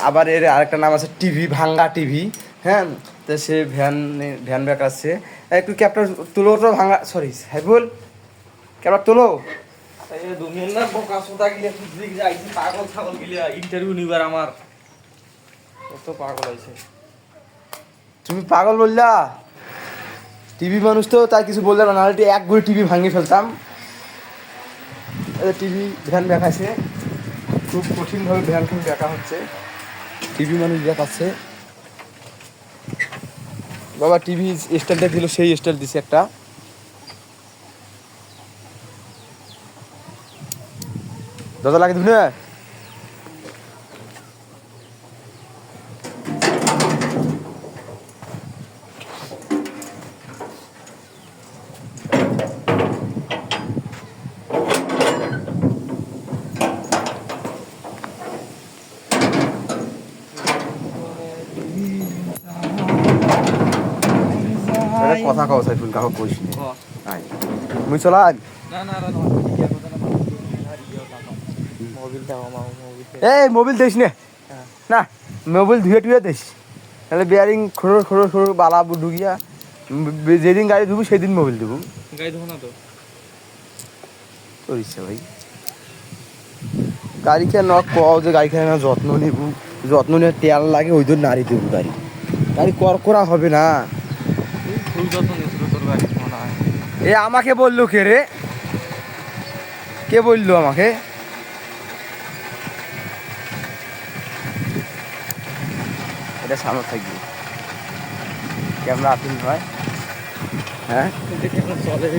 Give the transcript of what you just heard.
আবার এর আরেকটা নাম আছে টিভি, ভাঙ্গা টিভি। হ্যাঁ, তো সে ভ্যান ব্যাক আছে। একটু ক্যাপটা তুলো তো ভাঙ্গা, সরি সাইফুল, ক্যাপটা তুলো। পাগল ছাগল গিলিয়া ইন্টারভিউ নিবার আমার কত পাগল আছে। তুমি পাগল বললা? টিভি মানুষ তো তাই কিছু বললে না, নাহলে এক গুড়ি টিভি ভাঙিয়ে ফেলতাম। টিভি ভ্যান দেখাচ্ছে, খুব কঠিনভাবে ভ্যান দেখা হচ্ছে। টিভি মানুষ দেখাচ্ছে। বাবা টিভি স্টাইলটা দিল, সেই স্টাইল দিছে একটা। দাদা লাগে তুমি না? কথা কও সাইফুল, কাহো কইস নি। আই মুই চলাই না না না মোবাইল দাও আমার মোবাইল। এই মোবাইল দিস না, না মোবাইল ধুয়ে টুয়ে দিস, তাহলে বিয়ারিং খড় খড় খড় বালা ঢুকিয়া যেদিন গাড়ি ধুবো সেদিন মোবাইল দেবো। গাড়ি ধোবো না তো তোর ইচ্ছা ভাই। গাড়ি খেয়ে ন কও যে গাড়ি খেয়ে না যত্ন নিব, যত্ন নিয়ে তেল লাগে ওই জন্য নাড়ি দেবো। গাড়ি গাড়ি করা হবে না। খুব যত্ন নিয়েছিল তোর গাড়ি মনে হয়। এ আমাকে বললো কে রে? কে বললো আমাকে? এটা সামনে থাকবে, ক্যামেরা আপিল হয়। হ্যাঁ দেখে চলে